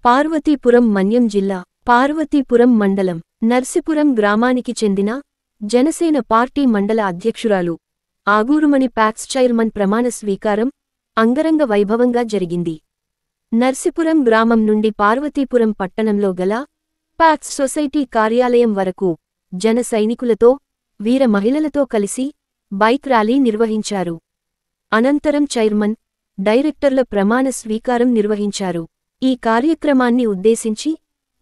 పార్వతీపురం మన్యం జిల్లా పార్వతీపురం మండలం నర్సిపురం గ్రామానికి చెందిన జనసేన పార్టీ మండల అధ్యక్షురాలు ఆగూరుమణి ప్యాక్స్ చైర్మన్ ప్రమాణ స్వీకారం అంగరంగ వైభవంగా జరిగింది. నర్సిపురం గ్రామం నుండి పార్వతీపురం పట్టణంలో గల ప్యాక్స్ సొసైటీ కార్యాలయం వరకు జన సైనికులతో వీర మహిళలతో కలిసి బైక్ ర్యాలీ నిర్వహించారు. అనంతరం చైర్మన్, డైరెక్టర్ల ప్రమాణ స్వీకారం నిర్వహించారు. ఈ కార్యక్రమాన్ని ఉద్దేశించి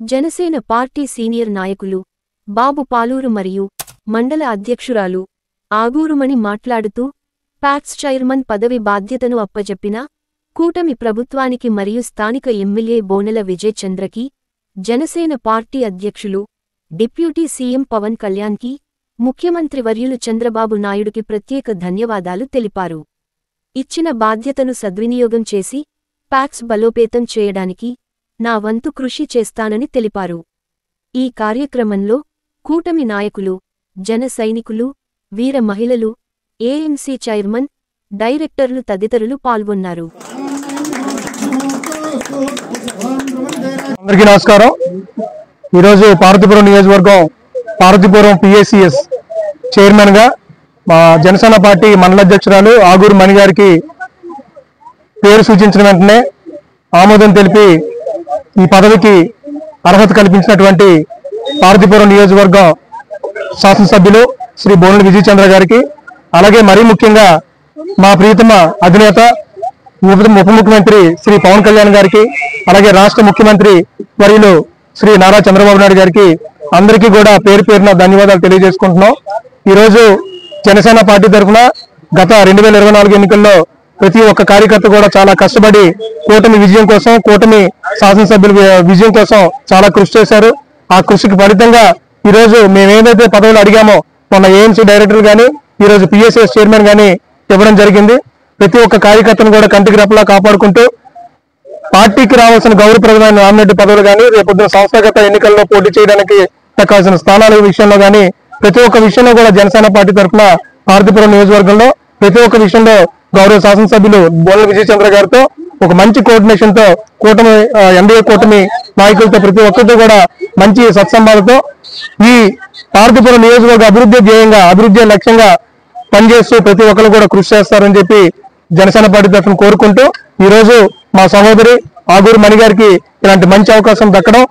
జనసేన పార్టీ సీనియర్ నాయకులు బాబు పాలూరు మరియు మండల అధ్యక్షురాలు ఆగూరుమణి మాట్లాడుతూ ప్యాక్స్ చైర్మన్ పదవి బాధ్యతను అప్పజెప్పిన కూటమి ప్రభుత్వానికి మరియు స్థానిక ఎమ్మెల్యే బోనెల విజయ్ చంద్రకి, జనసేన పార్టీ అధ్యక్షులు డిప్యూటీ సీఎం పవన్ కళ్యాణ్కి, ముఖ్యమంత్రి వర్యులు చంద్రబాబు నాయుడుకి ప్రత్యేక ధన్యవాదాలు తెలిపారు. ఇచ్చిన బాధ్యతను సద్వినియోగం చేసి ప్యాక్స్ బలోపేతం చేయడానికి నా వంతు కృషి చేస్తానని తెలిపారు. ఈ కార్యక్రమంలో కూటమి నాయకులు, జన సైనికులు, వీర మహిళలు, ఏఎంసీ చైర్మన్, డైరెక్టర్లు తదితరులు పాల్గొన్నారు. అందరికీ నమస్కారం. ఈరోజు పార్వతీపురం నియోజకవర్గం పార్వతీపురం పిఎస్సిఎస్ చైర్మన్ గా మా జనసేన పార్టీ మండల అధ్యక్షురాలు ఆగూరు మణి గారికి పేరు సూచించిన వెంటనే ఆమోదం తెలిపి ఈ పదవికి అర్హత కల్పించినటువంటి పార్వతీపురం నియోజకవర్గం శాసనసభ్యులు శ్రీ బోనెల విజయ్ చంద్ర గారికి, అలాగే మరీ ముఖ్యంగా మా ప్రియతమ అధినేత ఉప ముఖ్యమంత్రి శ్రీ పవన్ కళ్యాణ్ గారికి, అలాగే రాష్ట్ర ముఖ్యమంత్రి వర్యులు శ్రీ నారా చంద్రబాబు నాయుడు గారికి అందరికీ కూడా పేరు పేరున ధన్యవాదాలు తెలియజేసుకుంటున్నాం. ఈరోజు జనసేన పార్టీ తరఫున గత 2024 ఎన్నికల్లో ప్రతి ఒక్క కార్యకర్త కూడా చాలా కష్టపడి కూటమి విజయం కోసం, కూటమి శాసనసభ్యుల విజయం కోసం చాలా కృషి చేశారు. ఆ కృషికి ఫలితంగా ఈరోజు మేము ఏదైతే పదవులు అడిగామో మొన్న ఏఎంసీ డైరెక్టర్ గానీ, ఈరోజు పిఎస్సిఎస్ చైర్మన్ గానీ ఇవ్వడం జరిగింది. ప్రతి ఒక్క కార్యకర్తను కూడా కంటికి రెప్పలా కాపాడుకుంటూ పార్టీకి రావాల్సిన గౌరవప్రదమైన నామినేటెడ్ పదవులు కానీ, రేపొద్దున సంస్థాగత ఎన్నికల్లో పోటీ చేయడానికి దక్కాల్సిన స్థానాల విషయంలో కానీ ప్రతి ఒక్క విషయంలో కూడా జనసేన పార్టీ తరఫున పార్వతీపురం నియోజకవర్గంలో ప్రతి ఒక్క విషయంలో గౌరవ శాసనసభ్యులు బోనెల విజయ్ చంద్ర గారితో ఒక మంచి కోఆర్డినేషన్ తో కూటమి ఎన్డీఏ కూటమి నాయకులతో ప్రతి ఒక్కరితో కూడా మంచి సత్సంబాలతో ఈ పార్వతీపురం నియోజకవర్గ అభివృద్ధి ధ్యేయంగా, అభివృద్ధి లక్ష్యంగా పనిచేస్తూ ప్రతి ఒక్కరు కూడా కృషి చేస్తారని చెప్పి జనసేన పార్టీ తరఫున కోరుకుంటూ, ఈ రోజు మా సహోదరి ఆగూరు మణి గారికి ఇలాంటి మంచి అవకాశం దక్కడం,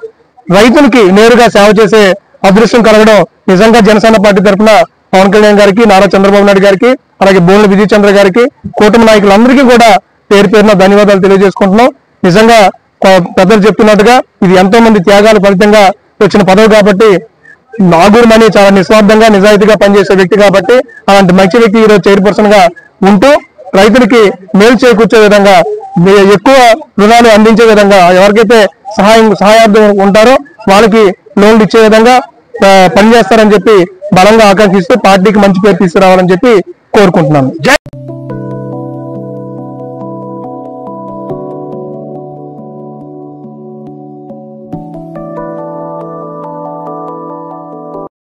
రైతులకి నేరుగా సేవ చేసే అదృష్టం కలగడం నిజంగా జనసేన పార్టీ తరఫున పవన్ కళ్యాణ్ గారికి, నారా చంద్రబాబు నాయుడు గారికి, అలాగే బోనెల విజయ్ చంద్ర గారికి, కూటమి నాయకులందరికీ కూడా పేరు పేరున ధన్యవాదాలు తెలియజేసుకుంటున్నాం. నిజంగా పెద్దలు చెప్తున్నట్టుగా ఇది ఎంతో మంది త్యాగాల ఫలితంగా వచ్చిన పదవి కాబట్టి ఆగూరు మణి చాలా నిస్వార్థంగా, నిజాయితీగా పనిచేసే వ్యక్తి కాబట్టి అలాంటి మంచి వ్యక్తి ఈరోజు చైర్పర్సన్ గా ఉంటూ రైతులకి మేలు చేకూర్చే విధంగా, ఎక్కువ రుణాలు అందించే విధంగా, ఎవరికైతే సహాయార్థం ఉంటారో వాళ్ళకి లోన్లు ఇచ్చే విధంగా పనిచేస్తారని చెప్పి బలంగా ఆకాంక్షిస్తూ పార్టీకి మంచి పేరు తీసుకురావాలని చెప్పి కోరుకుంటున్నాను.